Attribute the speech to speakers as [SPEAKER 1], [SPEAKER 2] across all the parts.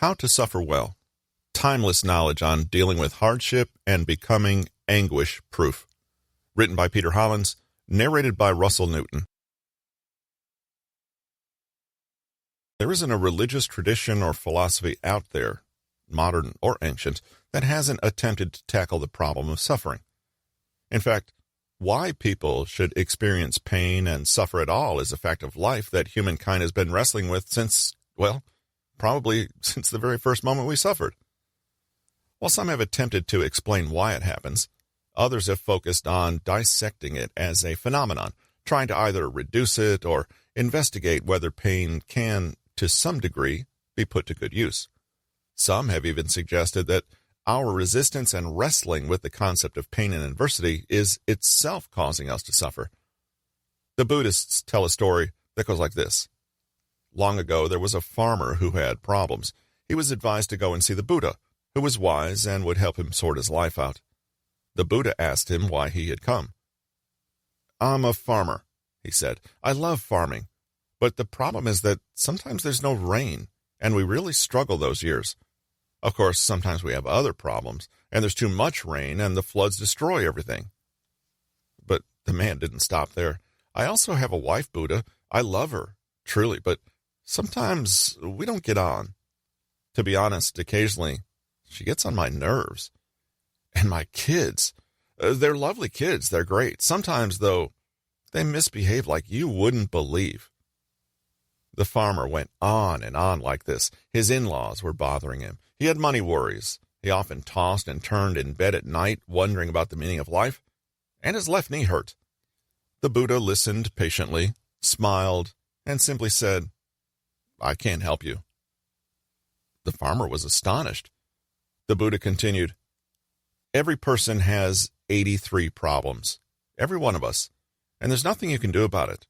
[SPEAKER 1] How to Suffer Well. Timeless knowledge on dealing with hardship and becoming anguish-proof. Written by Peter Hollins, narrated by Russell Newton. There isn't a religious tradition or philosophy out there, modern or ancient, that hasn't attempted to tackle the problem of suffering. In fact, why people should experience pain and suffer at all is a fact of life that humankind has been wrestling with since, probably since the very first moment we suffered. While some have attempted to explain why it happens, others have focused on dissecting it as a phenomenon, trying to either reduce it or investigate whether pain can, to some degree, be put to good use. Some have even suggested that our resistance and wrestling with the concept of pain and adversity is itself causing us to suffer. The Buddhists tell a story that goes like this. Long ago, there was a farmer who had problems. He was advised to go and see the Buddha, who was wise and would help him sort his life out. The Buddha asked him why he had come. "I'm a farmer," he said. "I love farming, but the problem is that sometimes there's no rain, and we really struggle those years. Of course, sometimes we have other problems, and there's too much rain, and the floods destroy everything." But the man didn't stop there. "I also have a wife, Buddha. I love her, truly, but sometimes we don't get on. To be honest, occasionally she gets on my nerves. And my kids, they're lovely kids, they're great. Sometimes, though, they misbehave like you wouldn't believe." The farmer went on and on like this. His in-laws were bothering him. He had money worries. He often tossed and turned in bed at night, wondering about the meaning of life, and his left knee hurt. The Buddha listened patiently, smiled, and simply said, "I can't help you." The farmer was astonished. The Buddha continued, "Every person has 83 problems, every one of us, and there's nothing you can do about it.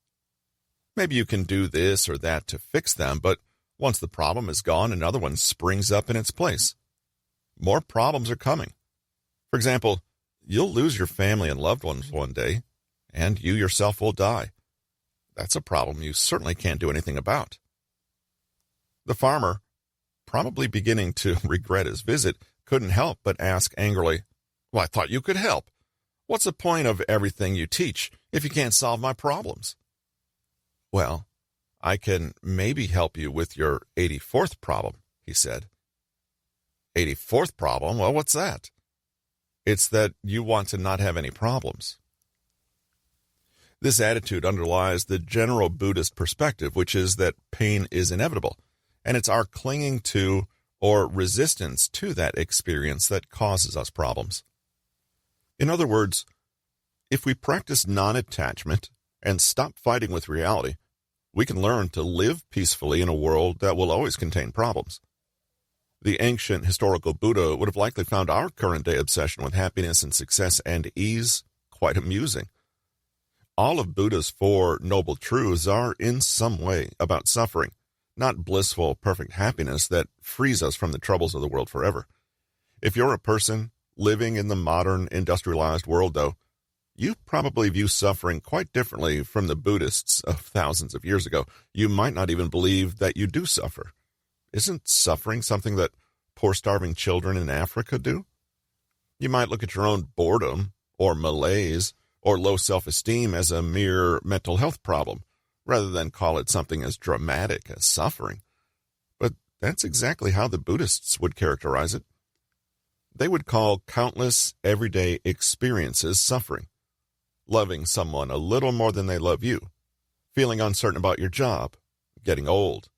[SPEAKER 1] Maybe you can do this or that to fix them, but once the problem is gone, another one springs up in its place. More problems are coming. For example, you'll lose your family and loved ones one day, and you yourself will die. That's a problem you certainly can't do anything about." The farmer, probably beginning to regret his visit, couldn't help but ask angrily, "Well, I thought you could help. What's the point of everything you teach if you can't solve my problems?" "Well, I can maybe help you with your 84th problem," he said. "84th problem? Well, what's that?" "It's that you want to not have any problems." This attitude underlies the general Buddhist perspective, which is that pain is inevitable, and it's our clinging to or resistance to that experience that causes us problems. In other words, if we practice non-attachment and stop fighting with reality, we can learn to live peacefully in a world that will always contain problems. The ancient historical Buddha would have likely found our current-day obsession with happiness and success and ease quite amusing. All of Buddha's 4 noble truths are in some way about suffering, not blissful, perfect happiness that frees us from the troubles of the world forever. If you're a person living in the modern industrialized world, though, you probably view suffering quite differently from the Buddhists of thousands of years ago. You might not even believe that you do suffer. Isn't suffering something that poor starving children in Africa do? You might look at your own boredom or malaise or low self-esteem as a mere mental health problem, rather than call it something as dramatic as suffering. But that's exactly how the Buddhists would characterize it. They would call countless everyday experiences suffering. Loving someone a little more than they love you, feeling uncertain about your job, getting old,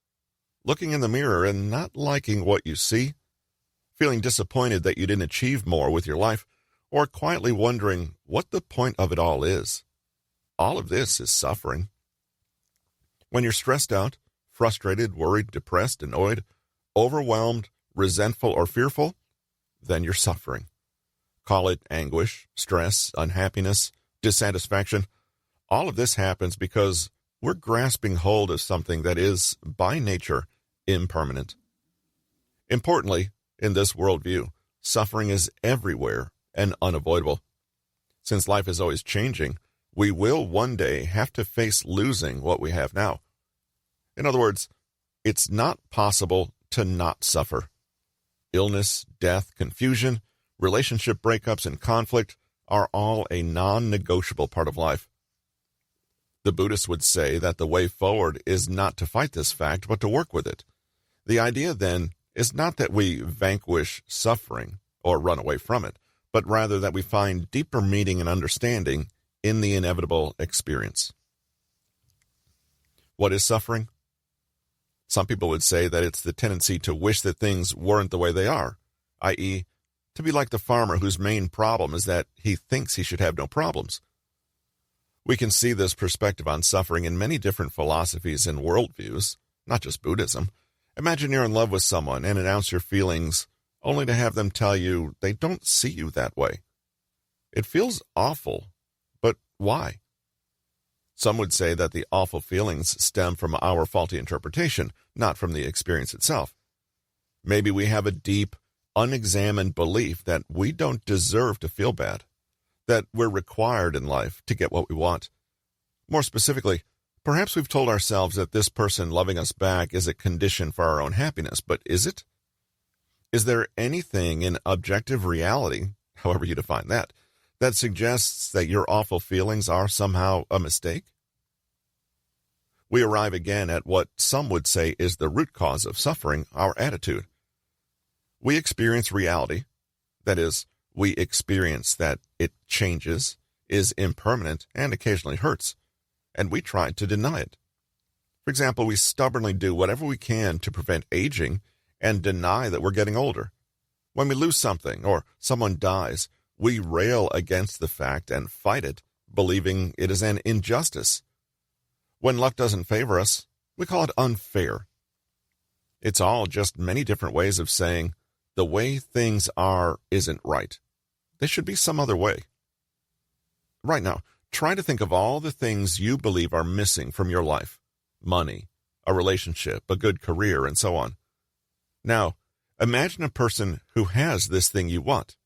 [SPEAKER 1] looking in the mirror and not liking what you see, feeling disappointed that you didn't achieve more with your life, or quietly wondering what the point of it all is. All of this is suffering. When you're stressed out, frustrated, worried, depressed, annoyed, overwhelmed, resentful, or fearful, then you're suffering. Call it anguish, stress, unhappiness, dissatisfaction. All of this happens because we're grasping hold of something that is, by nature, impermanent. Importantly, in this worldview, suffering is everywhere and unavoidable. Since life is always changing, we will one day have to face losing what we have now. In other words, it's not possible to not suffer. Illness, death, confusion, relationship breakups, and conflict are all a non-negotiable part of life. The Buddhists would say that the way forward is not to fight this fact, but to work with it. The idea, then, is not that we vanquish suffering or run away from it, but rather that we find deeper meaning and understanding in the inevitable experience. What is suffering? Some people would say that it's the tendency to wish that things weren't the way they are, i.e., to be like the farmer whose main problem is that he thinks he should have no problems. We can see this perspective on suffering in many different philosophies and worldviews, not just Buddhism. Imagine you're in love with someone and announce your feelings only to have them tell you they don't see you that way. It feels awful, but why? Some would say that the awful feelings stem from our faulty interpretation, not from the experience itself. Maybe we have a deep, unexamined belief that we don't deserve to feel bad, that we're required in life to get what we want. More specifically, perhaps we've told ourselves that this person loving us back is a condition for our own happiness, but is it? Is there anything in objective reality, however you define that suggests that your awful feelings are somehow a mistake? We arrive again at what some would say is the root cause of suffering, our attitude. We experience reality, that is, we experience that it changes, is impermanent, and occasionally hurts, and we try to deny it. For example, we stubbornly do whatever we can to prevent aging and deny that we're getting older. When we lose something or someone dies, we rail against the fact and fight it, believing it is an injustice. When luck doesn't favor us, we call it unfair. It's all just many different ways of saying, the way things are isn't right. They should be some other way. Right now, try to think of all the things you believe are missing from your life. Money, a relationship, a good career, and so on. Now, imagine a person who has this thing you want.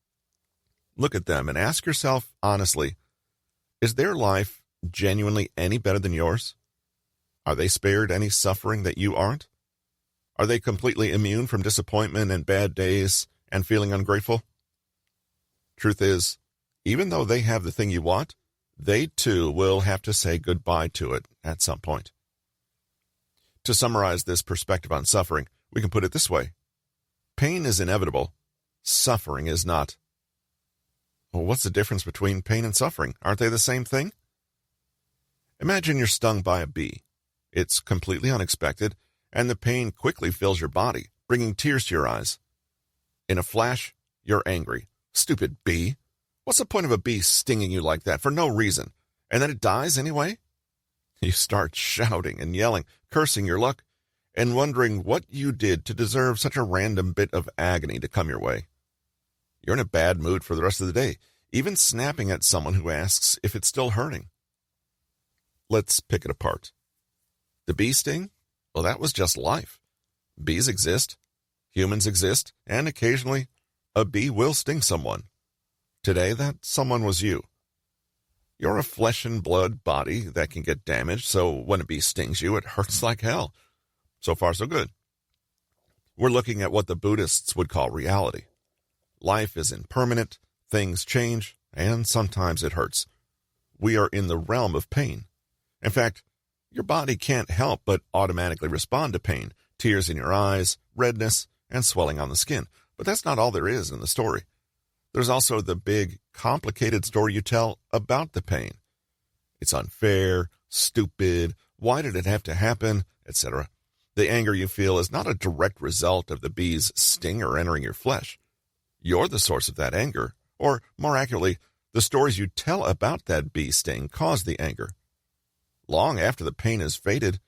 [SPEAKER 1] Look at them and ask yourself honestly, is their life genuinely any better than yours? Are they spared any suffering that you aren't? Are they completely immune from disappointment and bad days and feeling ungrateful? Truth is, even though they have the thing you want, they too will have to say goodbye to it at some point. To summarize this perspective on suffering, we can put it this way. Pain is inevitable. Suffering is not. Well, what's the difference between pain and suffering? Aren't they the same thing? Imagine you're stung by a bee. It's completely unexpected, and the pain quickly fills your body, bringing tears to your eyes. In a flash, you're angry. Stupid bee. What's the point of a bee stinging you like that for no reason? And then it dies anyway? You start shouting and yelling, cursing your luck, and wondering what you did to deserve such a random bit of agony to come your way. You're in a bad mood for the rest of the day, even snapping at someone who asks if it's still hurting. Let's pick it apart. The bee sting? Well, that was just life. Bees exist, humans exist, and occasionally a bee will sting someone. Today, that someone was you. You're a flesh and blood body that can get damaged, so when a bee stings you, it hurts like hell. So far, so good. We're looking at what the Buddhists would call reality. Life is impermanent, things change, and sometimes it hurts. We are in the realm of pain. In fact, your body can't help but automatically respond to pain, tears in your eyes, redness, and swelling on the skin. But that's not all there is in the story. There's also the big, complicated story you tell about the pain. It's unfair, stupid, why did it have to happen, etc. The anger you feel is not a direct result of the bee's stinger entering your flesh. You're the source of that anger, or more accurately, the stories you tell about that bee sting caused the anger. Long after the pain has faded,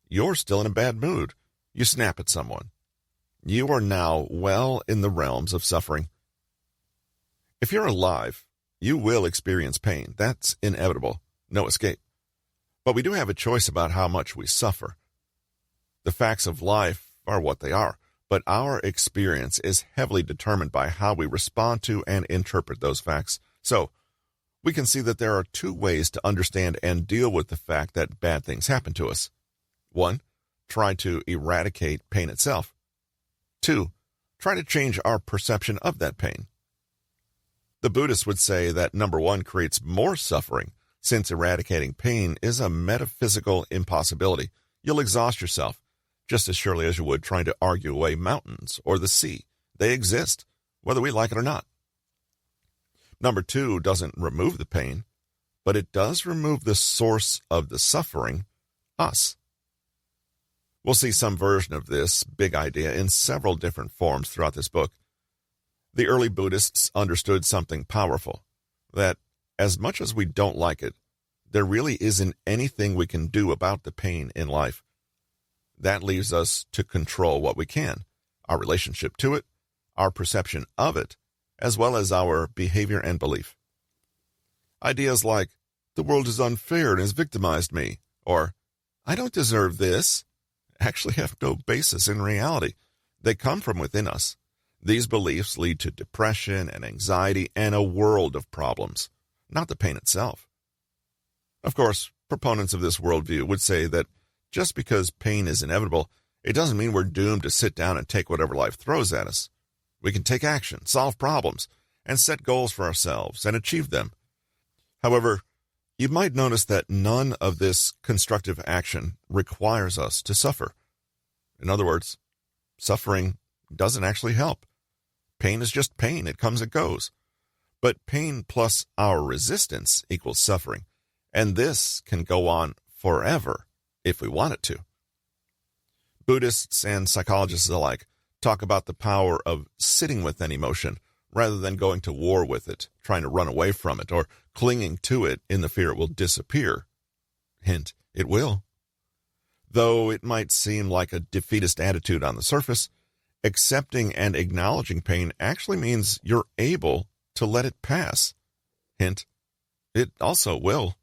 [SPEAKER 1] you're still in a bad mood. You snap at someone. You are now well in the realms of suffering. If you're alive, you will experience pain. That's inevitable. No escape. But we do have a choice about how much we suffer. The facts of life are what they are, but our experience is heavily determined by how we respond to and interpret those facts. So, we can see that there are two ways to understand and deal with the fact that bad things happen to us. One, try to eradicate pain itself. 2, try to change our perception of that pain. The Buddhists would say that number 1 creates more suffering, since eradicating pain is a metaphysical impossibility. You'll exhaust yourself, just as surely as you would trying to argue away mountains or the sea. They exist, whether we like it or not. Number 2 doesn't remove the pain, but it does remove the source of the suffering, us. We'll see some version of this big idea in several different forms throughout this book. The early Buddhists understood something powerful, that as much as we don't like it, there really isn't anything we can do about the pain in life. That leaves us to control what we can, our relationship to it, our perception of it, as well as our behavior and belief. Ideas like, the world is unfair and has victimized me, or I don't deserve this, actually have no basis in reality. They come from within us. These beliefs lead to depression and anxiety and a world of problems, not the pain itself. Of course, proponents of this worldview would say that just because pain is inevitable, it doesn't mean we're doomed to sit down and take whatever life throws at us. We can take action, solve problems, and set goals for ourselves and achieve them. However, you might notice that none of this constructive action requires us to suffer. In other words, suffering doesn't actually help. Pain is just pain. It comes and goes. But pain plus our resistance equals suffering. And this can go on forever if we want it to. Buddhists and psychologists alike talk about the power of sitting with an emotion rather than going to war with it, trying to run away from it, or clinging to it in the fear it will disappear. Hint, it will. Though it might seem like a defeatist attitude on the surface, accepting and acknowledging pain actually means you're able to let it pass. Hint, it also will.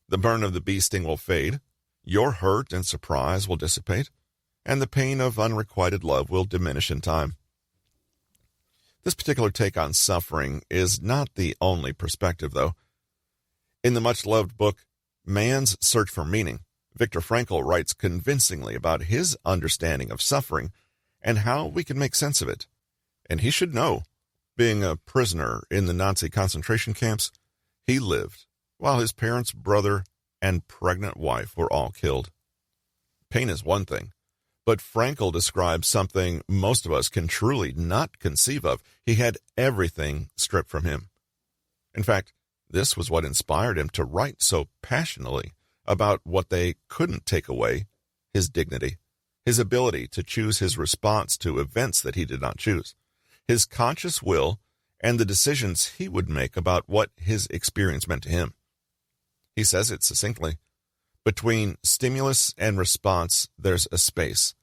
[SPEAKER 1] The burn of the bee sting will fade, your hurt and surprise will dissipate, and the pain of unrequited love will diminish in time. This particular take on suffering is not the only perspective, though. In the much-loved book, Man's Search for Meaning, Viktor Frankl writes convincingly about his understanding of suffering and how we can make sense of it. And he should know, being a prisoner in the Nazi concentration camps, he lived while his parents, brother, and pregnant wife were all killed. Pain is one thing, but Frankl describes something most of us can truly not conceive of. He had everything stripped from him. In fact, this was what inspired him to write so passionately about what they couldn't take away, his dignity, his ability to choose his response to events that he did not choose, his conscious will, and the decisions he would make about what his experience meant to him. He says it succinctly. Between stimulus and response, there's a space.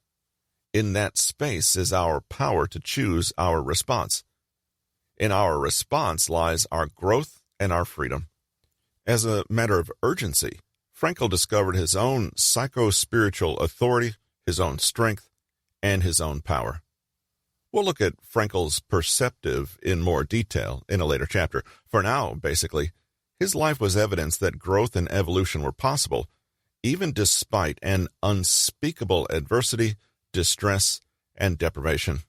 [SPEAKER 1] In that space is our power to choose our response. In our response lies our growth and our freedom. As a matter of urgency, Frankl discovered his own psycho-spiritual authority, his own strength, and his own power. We'll look at Frankl's perceptive in more detail in a later chapter. For now, basically, his life was evidence that growth and evolution were possible, even despite an unspeakable adversity, distress, and deprivation.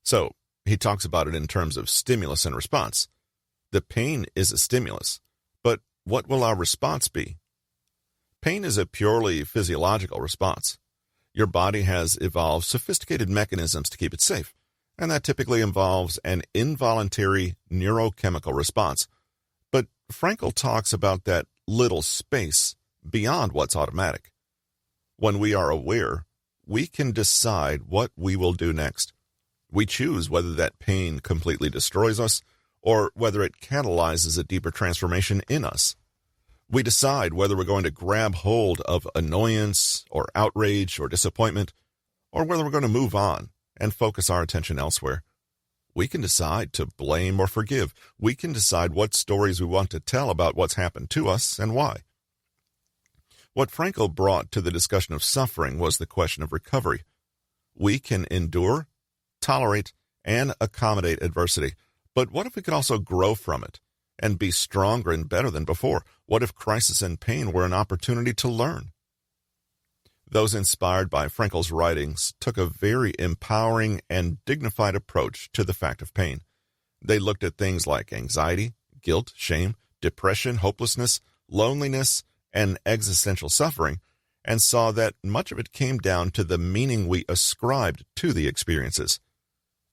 [SPEAKER 1] So, he talks about it in terms of stimulus and response. The pain is a stimulus, but what will our response be? Pain is a purely physiological response. Your body has evolved sophisticated mechanisms to keep it safe, and that typically involves an involuntary neurochemical response. But Frankl talks about that little space beyond what's automatic. When we are aware, we can decide what we will do next. We choose whether that pain completely destroys us or whether it catalyzes a deeper transformation in us. We decide whether we're going to grab hold of annoyance or outrage or disappointment, or whether we're going to move on and focus our attention elsewhere. We can decide to blame or forgive. We can decide what stories we want to tell about what's happened to us and why. What Frankl brought to the discussion of suffering was the question of recovery. We can endure, tolerate, and accommodate adversity. But what if we could also grow from it and be stronger and better than before? What if crisis and pain were an opportunity to learn? Those inspired by Frankl's writings took a very empowering and dignified approach to the fact of pain. They looked at things like anxiety, guilt, shame, depression, hopelessness, loneliness, and existential suffering, and saw that much of it came down to the meaning we ascribed to the experiences.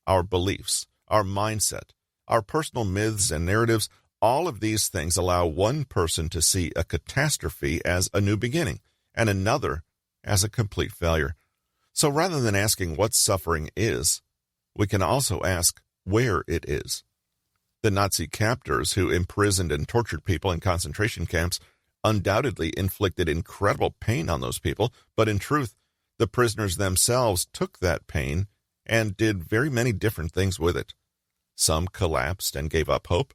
[SPEAKER 1] Our beliefs, our mindset, our personal myths and narratives, all of these things allow one person to see a catastrophe as a new beginning and another as a complete failure. So rather than asking what suffering is, we can also ask where it is. The Nazi captors who imprisoned and tortured people in concentration camps undoubtedly inflicted incredible pain on those people, but in truth, the prisoners themselves took that pain and did very many different things with it. Some collapsed and gave up hope.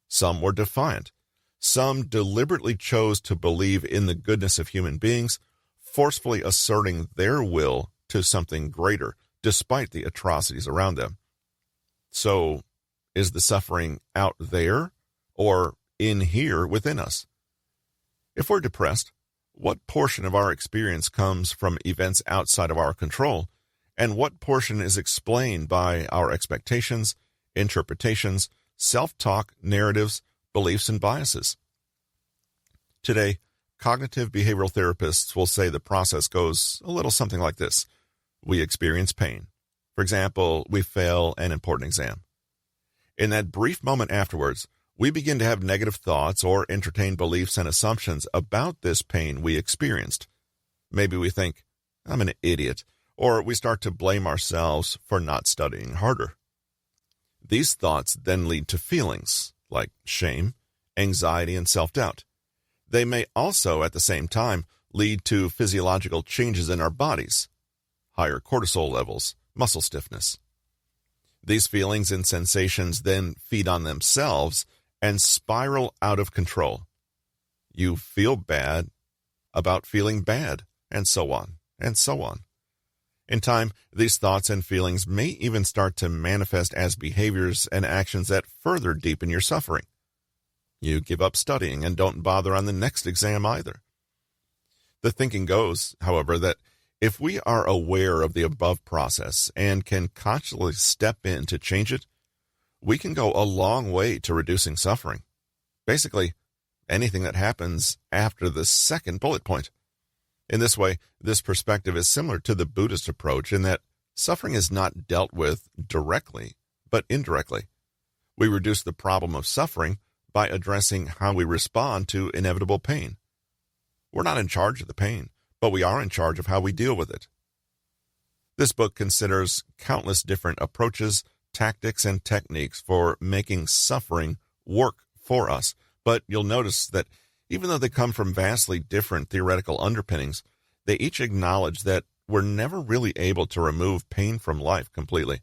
[SPEAKER 1] Some were defiant. Some deliberately chose to believe in the goodness of human beings, forcefully asserting their will to something greater, despite the atrocities around them. So, is the suffering out there or in here within us? If we're depressed, what portion of our experience comes from events outside of our control, and what portion is explained by our expectations, interpretations, self-talk, narratives, beliefs, and biases? Today, cognitive behavioral therapists will say the process goes a little something like this. We experience pain. For example, we fail an important exam. In that brief moment afterwards, we begin to have negative thoughts or entertain beliefs and assumptions about this pain we experienced. Maybe we think, I'm an idiot, or we start to blame ourselves for not studying harder. These thoughts then lead to feelings like shame, anxiety, and self-doubt. They may also, at the same time, lead to physiological changes in our bodies, higher cortisol levels, muscle stiffness. These feelings and sensations then feed on themselves and spiral out of control. You feel bad about feeling bad, and so on, and so on. In time, these thoughts and feelings may even start to manifest as behaviors and actions that further deepen your suffering. You give up studying and don't bother on the next exam either. The thinking goes, however, that if we are aware of the above process and can consciously step in to change it, we can go a long way to reducing suffering. Basically, anything that happens after the second bullet point. In this way, this perspective is similar to the Buddhist approach in that suffering is not dealt with directly, but indirectly. We reduce the problem of suffering by addressing how we respond to inevitable pain. We're not in charge of the pain, but we are in charge of how we deal with it. This book considers countless different approaches, tactics, and techniques for making suffering work for us, but you'll notice that even though they come from vastly different theoretical underpinnings, they each acknowledge that we're never really able to remove pain from life completely.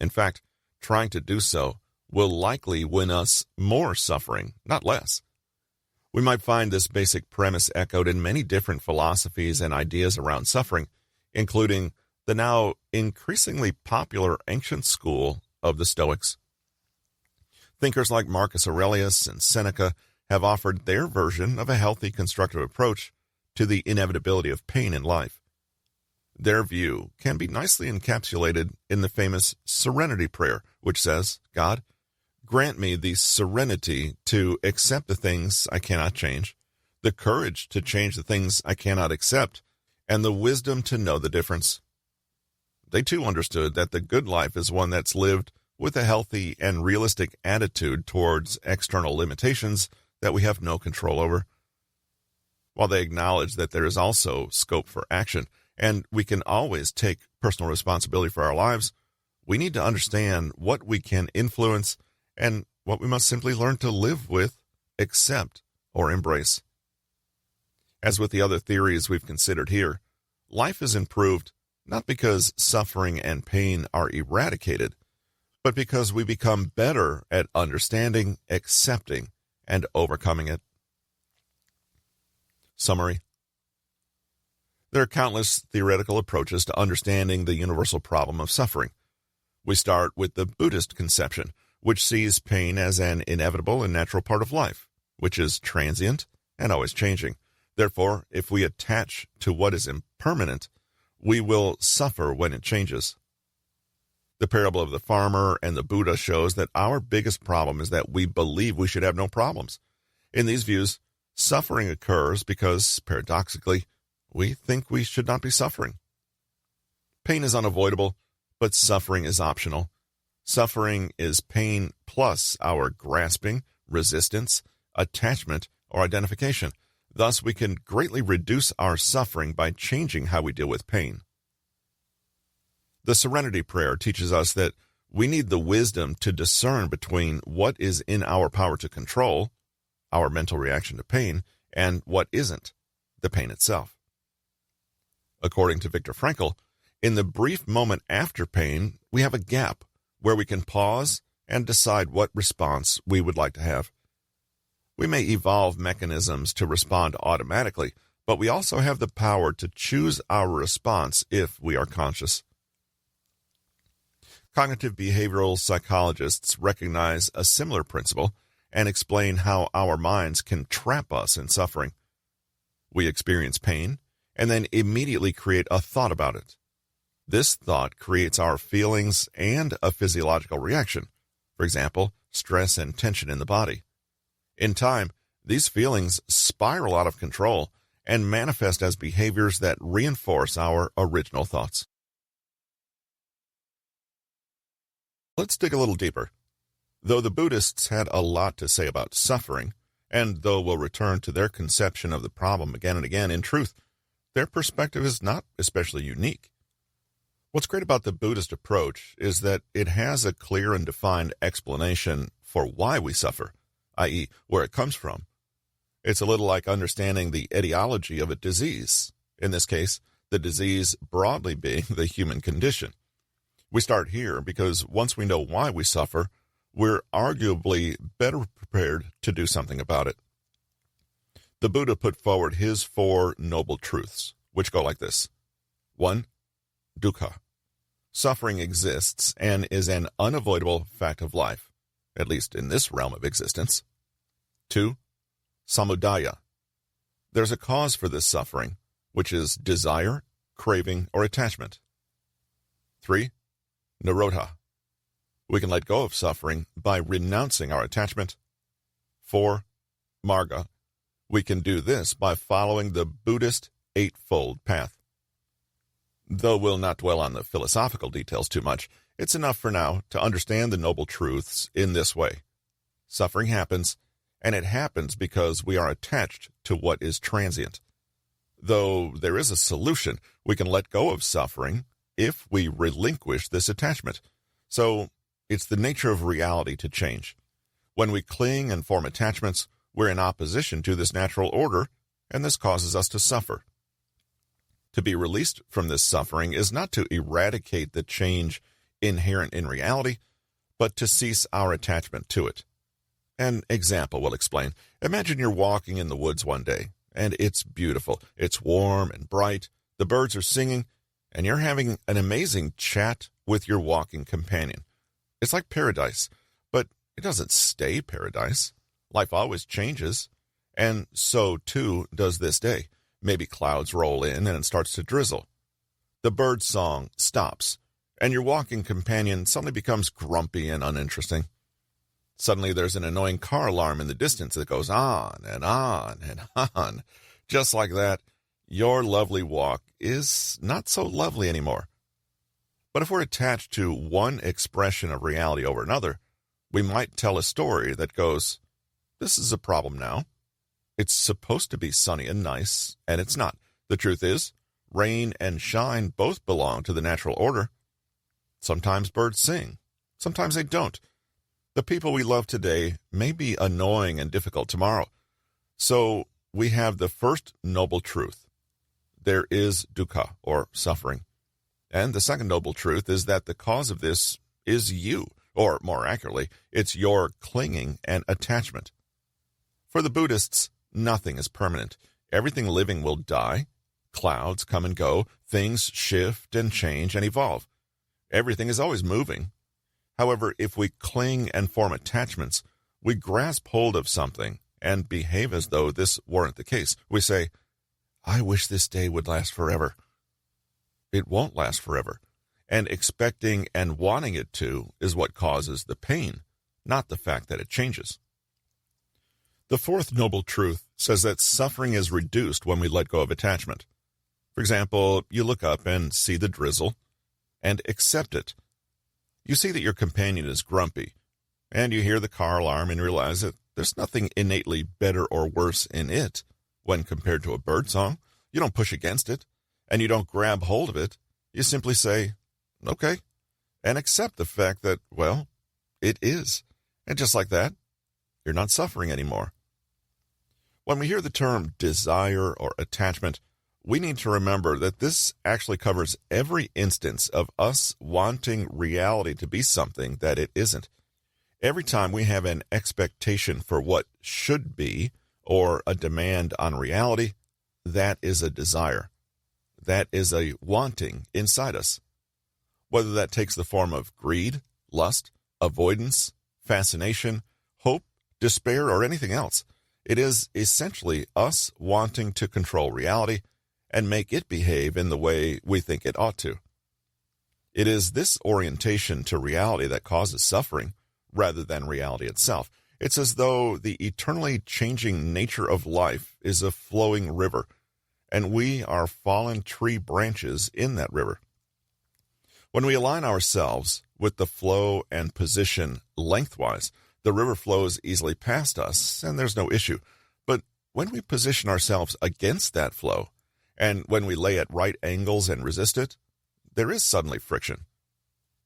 [SPEAKER 1] In fact, trying to do so will likely win us more suffering, not less. We might find this basic premise echoed in many different philosophies and ideas around suffering, including the now increasingly popular ancient school of the Stoics. Thinkers like Marcus Aurelius and Seneca have offered their version of a healthy, constructive approach to the inevitability of pain in life. Their view can be nicely encapsulated in the famous Serenity Prayer, which says, God, grant me the serenity to accept the things I cannot change, the courage to change the things I cannot accept, and the wisdom to know the difference. They too understood that the good life is one that's lived with a healthy and realistic attitude towards external limitations that we have no control over. While they acknowledge that there is also scope for action, and we can always take personal responsibility for our lives, we need to understand what we can influence and what we must simply learn to live with, accept, or embrace. As with the other theories we've considered here, life is improved not because suffering and pain are eradicated, but because we become better at understanding, accepting, and overcoming it. Summary. There are countless theoretical approaches to understanding the universal problem of suffering. We start with the Buddhist conception, which sees pain as an inevitable and natural part of life, which is transient and always changing. Therefore, if we attach to what is impermanent, we will suffer when it changes. The parable of the farmer and the Buddha shows that our biggest problem is that we believe we should have no problems. In these views, suffering occurs because, paradoxically, we think we should not be suffering. Pain is unavoidable, but suffering is optional. Suffering is pain plus our grasping, resistance, attachment, or identification. Thus, we can greatly reduce our suffering by changing how we deal with pain. The Serenity Prayer teaches us that we need the wisdom to discern between what is in our power to control, our mental reaction to pain, and what isn't, the pain itself. According to Viktor Frankl, in the brief moment after pain, we have a gap where we can pause and decide what response we would like to have. We may evolve mechanisms to respond automatically, but we also have the power to choose our response if we are conscious. Cognitive behavioral psychologists recognize a similar principle and explain how our minds can trap us in suffering. We experience pain and then immediately create a thought about it. This thought creates our feelings and a physiological reaction, for example, stress and tension in the body. In time, these feelings spiral out of control and manifest as behaviors that reinforce our original thoughts. Let's dig a little deeper. Though the Buddhists had a lot to say about suffering, and though we'll return to their conception of the problem again and again, in truth, their perspective is not especially unique. What's great about the Buddhist approach is that it has a clear and defined explanation for why we suffer, i.e., where it comes from. It's a little like understanding the etiology of a disease, in this case, the disease broadly being the human condition. We start here because once we know why we suffer, we're arguably better prepared to do something about it. The Buddha put forward his 4 noble truths, which go like this. 1. Dukkha. Suffering exists and is an unavoidable fact of life, at least in this realm of existence. 2. Samudaya. There's a cause for this suffering, which is desire, craving, or attachment. 3. Nirodha. We can let go of suffering by renouncing our attachment. 4. Marga. We can do this by following the Buddhist Eightfold Path. Though we'll not dwell on the philosophical details too much, it's enough for now to understand the noble truths in this way. Suffering happens, and it happens because we are attached to what is transient. Though there is a solution, we can let go of suffering if we relinquish this attachment. So, it's the nature of reality to change. When we cling and form attachments, we're in opposition to this natural order, and this causes us to suffer. To be released from this suffering is not to eradicate the change inherent in reality, but to cease our attachment to it. An example will explain. Imagine you're walking in the woods one day, and it's beautiful. It's warm and bright. The birds are singing, and you're having an amazing chat with your walking companion. It's like paradise, but it doesn't stay paradise. Life always changes, and so too does this day. Maybe clouds roll in and it starts to drizzle. The bird song stops, and your walking companion suddenly becomes grumpy and uninteresting. Suddenly there's an annoying car alarm in the distance that goes on and on and on. Just like that, your lovely walk is not so lovely anymore. But if we're attached to one expression of reality over another, we might tell a story that goes, this is a problem now. It's supposed to be sunny and nice, and it's not. The truth is, rain and shine both belong to the natural order. Sometimes birds sing. Sometimes they don't. The people we love today may be annoying and difficult tomorrow. So we have the first noble truth. There is dukkha, or suffering. And the second noble truth is that the cause of this is you, or more accurately, it's your clinging and attachment. For the Buddhists, nothing is permanent. Everything living will die. Clouds come and go. Things shift and change and evolve. Everything is always moving. However, if we cling and form attachments, we grasp hold of something and behave as though this weren't the case. We say, I wish this day would last forever. It won't last forever. And expecting and wanting it to is what causes the pain, not the fact that it changes. The fourth noble truth says that suffering is reduced when we let go of attachment. For example, you look up and see the drizzle and accept it. You see that your companion is grumpy, and you hear the car alarm and realize that there's nothing innately better or worse in it when compared to a bird song. You don't push against it, and you don't grab hold of it. You simply say, okay, and accept the fact that, well, it is. And just like that, you're not suffering anymore. When we hear the term desire or attachment, we need to remember that this actually covers every instance of us wanting reality to be something that it isn't. Every time we have an expectation for what should be or a demand on reality, that is a desire. That is a wanting inside us. Whether that takes the form of greed, lust, avoidance, fascination, hope, despair, or anything else, it is essentially us wanting to control reality and make it behave in the way we think it ought to. It is this orientation to reality that causes suffering rather than reality itself. It's as though the eternally changing nature of life is a flowing river, and we are fallen tree branches in that river. When we align ourselves with the flow and position lengthwise, the river flows easily past us, and there's no issue. But when we position ourselves against that flow, and when we lay at right angles and resist it, there is suddenly friction.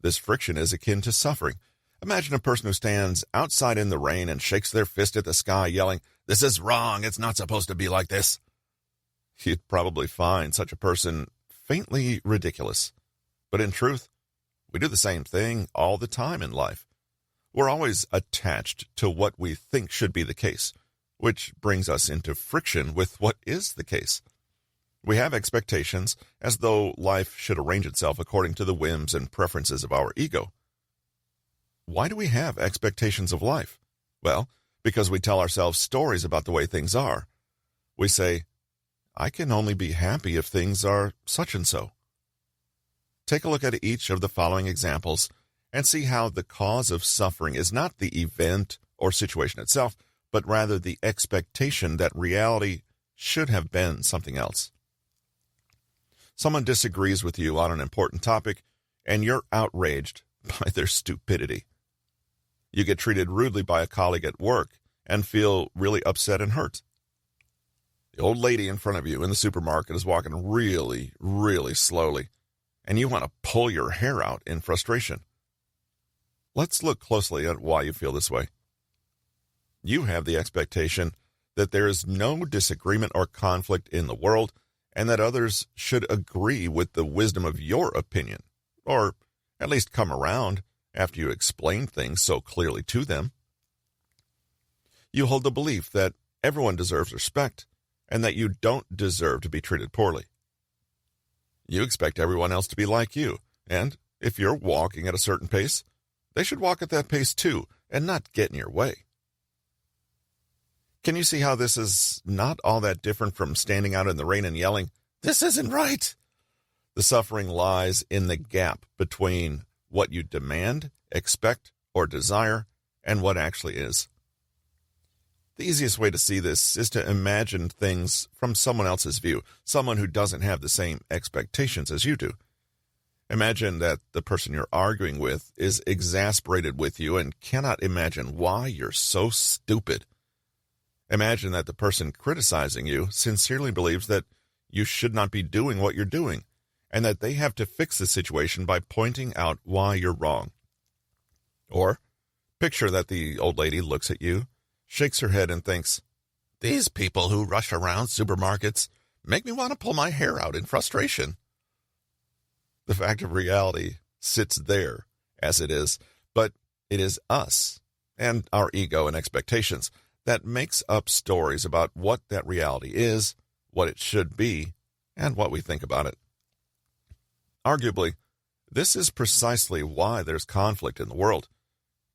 [SPEAKER 1] This friction is akin to suffering. Imagine a person who stands outside in the rain and shakes their fist at the sky, yelling, "This is wrong, it's not supposed to be like this." You'd probably find such a person faintly ridiculous. But in truth, we do the same thing all the time in life. We're always attached to what we think should be the case, which brings us into friction with what is the case. We have expectations as though life should arrange itself according to the whims and preferences of our ego. Why do we have expectations of life? Well, because we tell ourselves stories about the way things are. We say, I can only be happy if things are such and so. Take a look at each of the following examples and see how the cause of suffering is not the event or situation itself, but rather the expectation that reality should have been something else. Someone disagrees with you on an important topic, and you're outraged by their stupidity. You get treated rudely by a colleague at work and feel really upset and hurt. The old lady in front of you in the supermarket is walking really, really slowly, and you want to pull your hair out in frustration. Let's look closely at why you feel this way. You have the expectation that there is no disagreement or conflict in the world, and that others should agree with the wisdom of your opinion, or at least come around after you explain things so clearly to them. You hold the belief that everyone deserves respect, and that you don't deserve to be treated poorly. You expect everyone else to be like you, and if you're walking at a certain pace, they should walk at that pace too, and not get in your way. Can you see how this is not all that different from standing out in the rain and yelling, "This isn't right"? The suffering lies in the gap between what you demand, expect, or desire, and what actually is. The easiest way to see this is to imagine things from someone else's view, someone who doesn't have the same expectations as you do. Imagine that the person you're arguing with is exasperated with you and cannot imagine why you're so stupid. Imagine that the person criticizing you sincerely believes that you should not be doing what you're doing, and that they have to fix the situation by pointing out why you're wrong. Or picture that the old lady looks at you, shakes her head, and thinks, "These people who rush around supermarkets make me want to pull my hair out in frustration." The fact of reality sits there as it is, but it is us and our ego and expectations that makes up stories about what that reality is, what it should be, and what we think about it. Arguably, this is precisely why there's conflict in the world.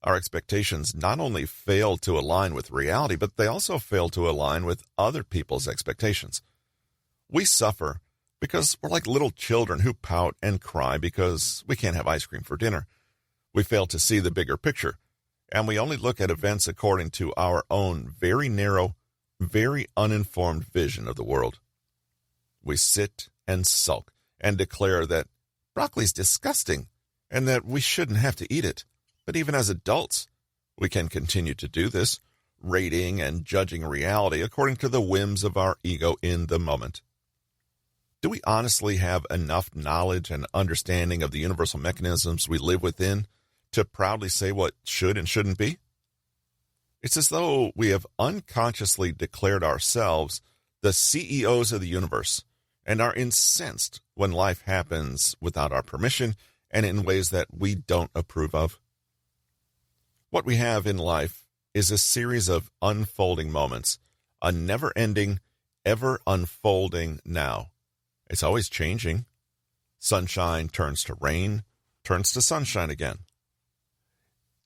[SPEAKER 1] Our expectations not only fail to align with reality, but they also fail to align with other people's expectations. We suffer because we're like little children who pout and cry because we can't have ice cream for dinner. We fail to see the bigger picture, and we only look at events according to our own very narrow, very uninformed vision of the world. We sit and sulk and declare that broccoli's disgusting and that we shouldn't have to eat it. But even as adults, we can continue to do this, rating and judging reality according to the whims of our ego in the moment. Do we honestly have enough knowledge and understanding of the universal mechanisms we live within to proudly say what should and shouldn't be? It's as though we have unconsciously declared ourselves the CEOs of the universe and are incensed when life happens without our permission and in ways that we don't approve of. What we have in life is a series of unfolding moments, a never-ending, ever-unfolding now. It's always changing. Sunshine turns to rain, turns to sunshine again.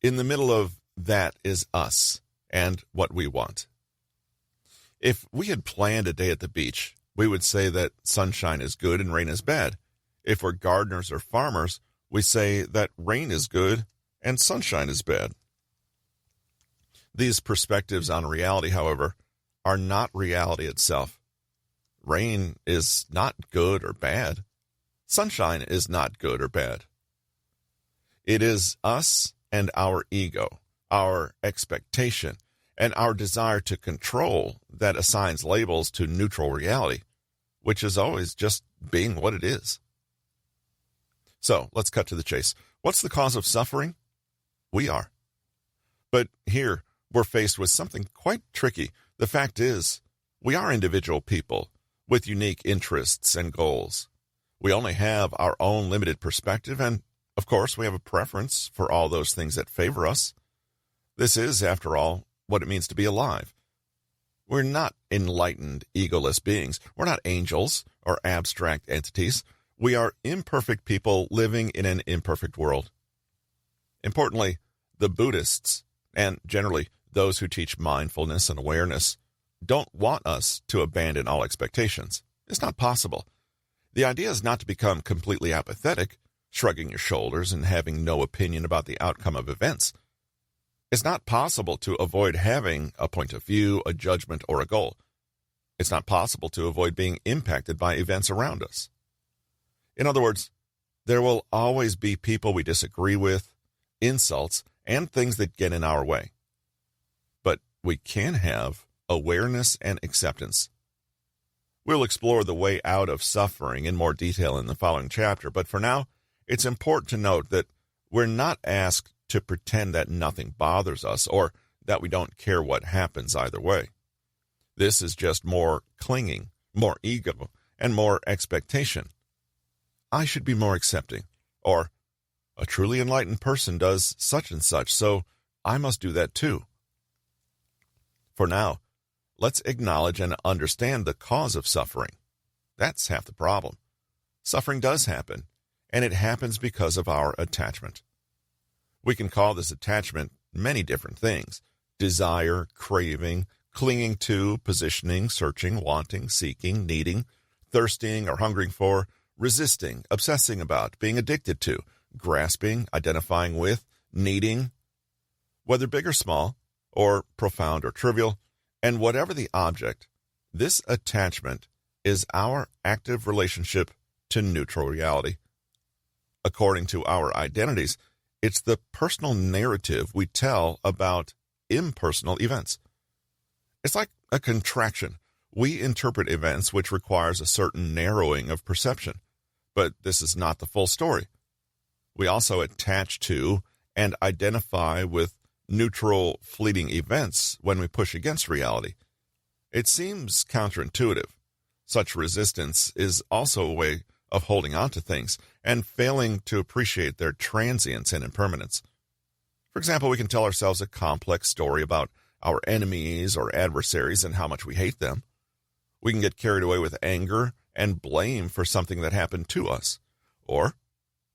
[SPEAKER 1] In the middle of that is us and what we want. If we had planned a day at the beach, we would say that sunshine is good and rain is bad. If we're gardeners or farmers, we say that rain is good and sunshine is bad. These perspectives on reality, however, are not reality itself. Rain is not good or bad. Sunshine is not good or bad. It is us and our ego, our expectation, and our desire to control that assigns labels to neutral reality, which is always just being what it is. So let's cut to the chase. What's the cause of suffering? We are. But here we're faced with something quite tricky. The fact is, we are individual people with unique interests and goals. We only have our own limited perspective, and of course we have a preference for all those things that favor us. This is, after all, what it means to be alive. We're not enlightened, egoless beings. We're not angels or abstract entities. We are imperfect people living in an imperfect world. Importantly, the Buddhists, and generally those who teach mindfulness and awareness, don't want us to abandon all expectations. It's not possible. The idea is not to become completely apathetic, shrugging your shoulders and having no opinion about the outcome of events. It's not possible to avoid having a point of view, a judgment, or a goal. It's not possible to avoid being impacted by events around us. In other words, there will always be people we disagree with, insults, and things that get in our way. But we can have awareness and acceptance. We'll explore the way out of suffering in more detail in the following chapter, but for now, it's important to note that we're not asked to pretend that nothing bothers us or that we don't care what happens either way. This is just more clinging, more ego, and more expectation. I should be more accepting, or a truly enlightened person does such and such, so I must do that too. For now, let's acknowledge and understand the cause of suffering. That's half the problem. Suffering does happen, and it happens because of our attachment. We can call this attachment many different things: desire, craving, clinging to, positioning, searching, wanting, seeking, needing, thirsting or hungering for, resisting, obsessing about, being addicted to, grasping, identifying with, needing. Whether big or small, or profound or trivial, and whatever the object, this attachment is our active relationship to neutral reality. According to our identities, it's the personal narrative we tell about impersonal events. It's like a contraction. We interpret events which requires a certain narrowing of perception, but this is not the full story. We also attach to and identify with neutral, fleeting events when we push against reality. It seems counterintuitive. Such resistance is also a way of holding on to things and failing to appreciate their transience and impermanence. For example, we can tell ourselves a complex story about our enemies or adversaries and how much we hate them. We can get carried away with anger and blame for something that happened to us. Or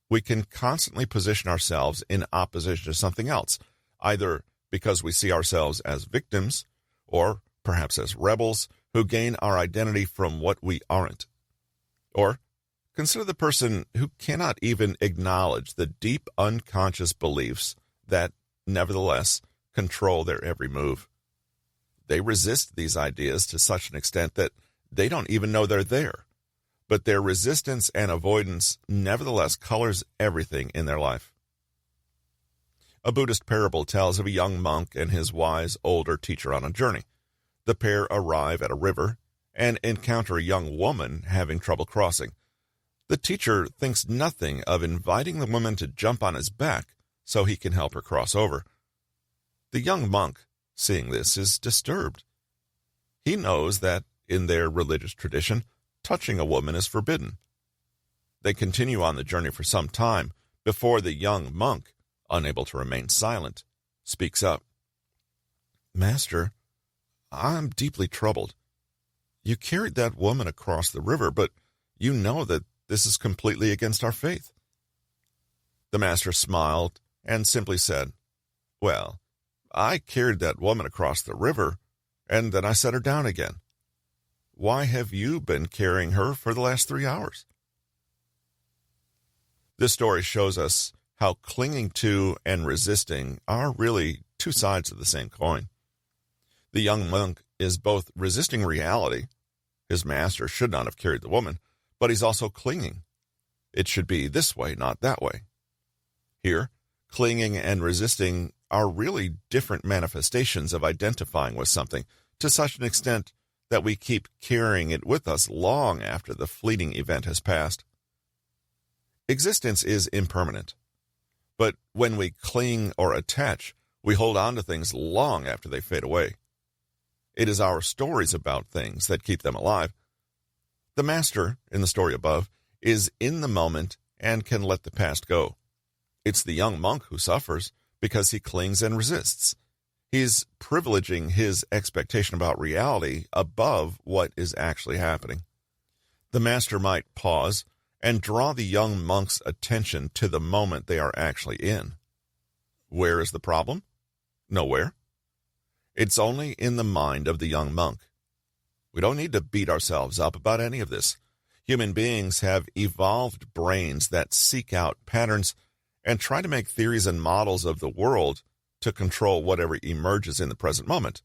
[SPEAKER 1] we can constantly position ourselves in opposition to something else, either because we see ourselves as victims or perhaps as rebels who gain our identity from what we aren't. Or consider the person who cannot even acknowledge the deep unconscious beliefs that, nevertheless, control their every move. They resist these ideas to such an extent that they don't even know they're there, but their resistance and avoidance nevertheless colors everything in their life. A Buddhist parable tells of a young monk and his wise older teacher on a journey. The pair arrive at a river and encounter a young woman having trouble crossing. The teacher thinks nothing of inviting the woman to jump on his back so he can help her cross over. The young monk, seeing this, is disturbed. He knows that, in their religious tradition, touching a woman is forbidden. They continue on the journey for some time before the young monk, unable to remain silent, speaks up. "Master, I'm deeply troubled. You carried that woman across the river, but you know that this is completely against our faith." The master smiled and simply said, "Well, I carried that woman across the river, and then I set her down again. Why have you been carrying her for the last 3 hours?" This story shows us how clinging to and resisting are really two sides of the same coin. The young monk is both resisting reality. His master should not have carried the woman, but he's also clinging. It should be this way, not that way. Here, clinging and resisting are really different manifestations of identifying with something to such an extent that we keep carrying it with us long after the fleeting event has passed. Existence is impermanent, but when we cling or attach, we hold on to things long after they fade away. It is our stories about things that keep them alive. The master, in the story above, is in the moment and can let the past go. It's the young monk who suffers because he clings and resists. He's privileging his expectation about reality above what is actually happening. The master might pause and draw the young monk's attention to the moment they are actually in. Where is the problem? Nowhere. It's only in the mind of the young monk. We don't need to beat ourselves up about any of this. Human beings have evolved brains that seek out patterns and try to make theories and models of the world to control whatever emerges in the present moment.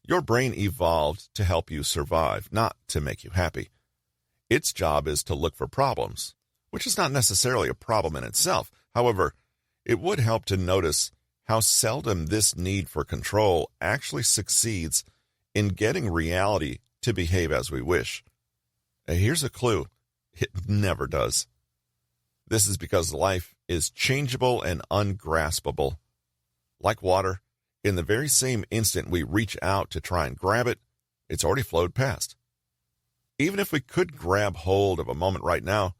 [SPEAKER 1] Your brain evolved to help you survive, not to make you happy. Its job is to look for problems, which is not necessarily a problem in itself. However, it would help to notice how seldom this need for control actually succeeds in getting reality to behave as we wish. Here's a clue. It never does. This is because life is changeable and ungraspable. Like water, in the very same instant we reach out to try and grab it, it's already flowed past. Even if we could grab hold of a moment right now,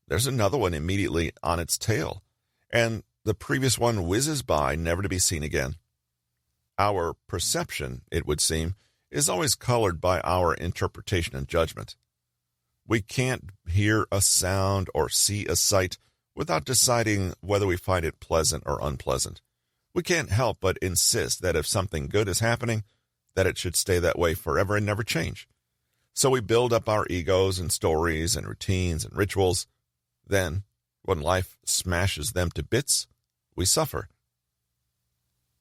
[SPEAKER 1] there's another one immediately on its tail, and the previous one whizzes by, never to be seen again. Our perception, it would seem, is always colored by our interpretation and judgment. We can't hear a sound or see a sight without deciding whether we find it pleasant or unpleasant. We can't help but insist that if something good is happening, that it should stay that way forever and never change. So we build up our egos and stories and routines and rituals. Then, when life smashes them to bits, we suffer.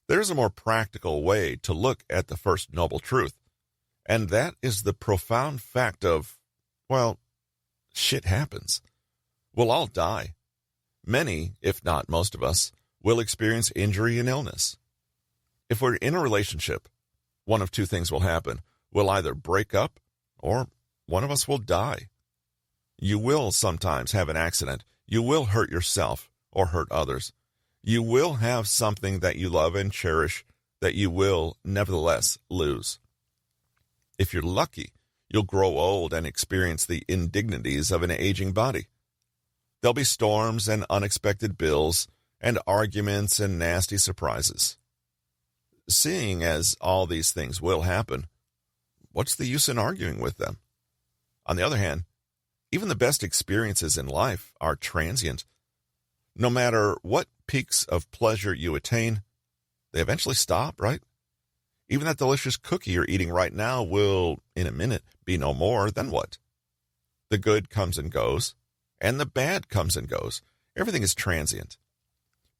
[SPEAKER 1] There's a more practical way to look at the first noble truth, and that is the profound fact of, well, shit happens. We'll all die. Many, if not most of us, will experience injury and illness. If we're in a relationship, one of two things will happen. We'll either break up or one of us will die. You will sometimes have an accident. You will hurt yourself or hurt others. You will have something that you love and cherish that you will nevertheless lose. If you're lucky, you'll grow old and experience the indignities of an aging body. There'll be storms and unexpected bills and arguments and nasty surprises. Seeing as all these things will happen, what's the use in arguing with them? On the other hand, even the best experiences in life are transient. No matter what peaks of pleasure you attain, they eventually stop, right? Even that delicious cookie you're eating right now will, in a minute, be no more. Then what? The good comes and goes, and the bad comes and goes. Everything is transient.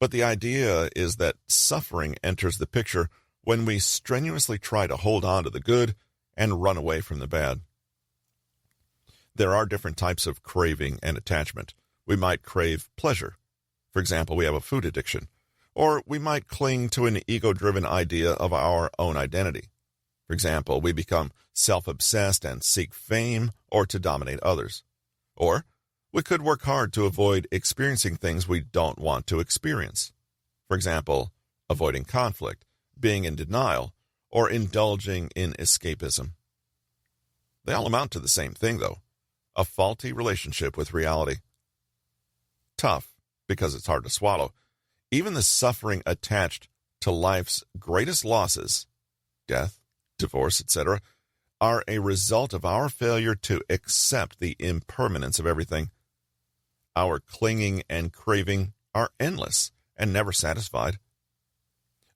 [SPEAKER 1] But the idea is that suffering enters the picture when we strenuously try to hold on to the good and run away from the bad. There are different types of craving and attachment. We might crave pleasure. For example, we have a food addiction. Or we might cling to an ego-driven idea of our own identity. For example, we become self-obsessed and seek fame or to dominate others. Or we could work hard to avoid experiencing things we don't want to experience. For example, avoiding conflict, being in denial, or indulging in escapism. They all amount to the same thing, though: a faulty relationship with reality. Tough, because it's hard to swallow. Even the suffering attached to life's greatest losses, death, divorce, etc., are a result of our failure to accept the impermanence of everything. Our clinging and craving are endless and never satisfied.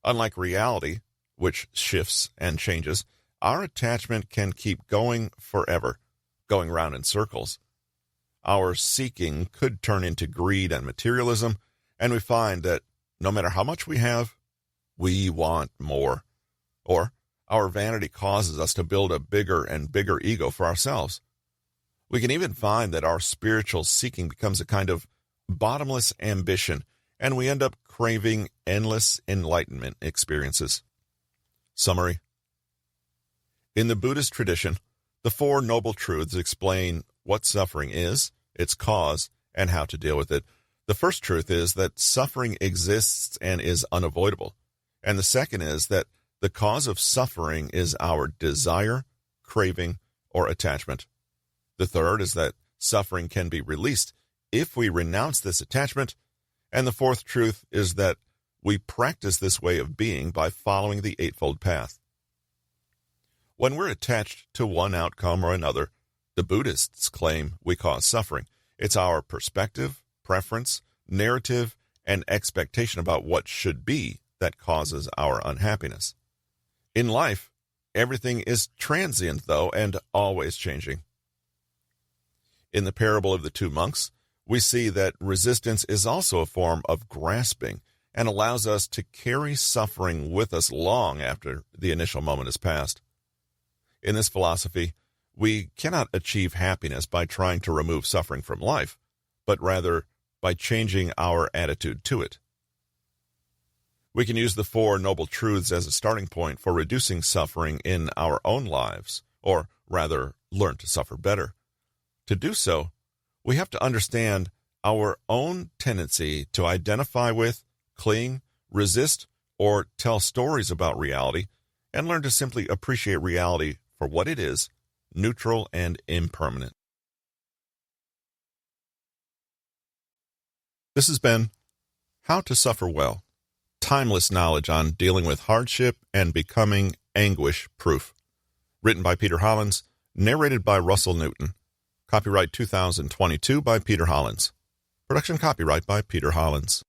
[SPEAKER 1] Unlike reality, which shifts and changes, our attachment can keep going forever, going round in circles. Our seeking could turn into greed and materialism, and we find that no matter how much we have, we want more. Or our vanity causes us to build a bigger and bigger ego for ourselves. We can even find that our spiritual seeking becomes a kind of bottomless ambition, and we end up craving endless enlightenment experiences. Summary. In the Buddhist tradition, the Four Noble Truths explain what suffering is, its cause, and how to deal with it. The first truth is that suffering exists and is unavoidable. And the second is that the cause of suffering is our desire, craving, or attachment. The third is that suffering can be released if we renounce this attachment. And the fourth truth is that we practice this way of being by following the Eightfold Path. When we're attached to one outcome or another, the Buddhists claim we cause suffering. It's our perspective, preference, narrative, and expectation about what should be that causes our unhappiness. In life, everything is transient, though, and always changing. In the parable of the two monks, we see that resistance is also a form of grasping and allows us to carry suffering with us long after the initial moment has passed. In this philosophy, we cannot achieve happiness by trying to remove suffering from life, but rather by changing our attitude to it. We can use the Four Noble Truths as a starting point for reducing suffering in our own lives, or rather, learn to suffer better. To do so, we have to understand our own tendency to identify with, cling, resist, or tell stories about reality, and learn to simply appreciate reality for what it is, neutral and impermanent. This has been How to Suffer Well, timeless knowledge on dealing with hardship and becoming anguish-proof. Written by Peter Hollins, narrated by Russell Newton. Copyright 2022 by Peter Hollins. Production copyright by Peter Hollins.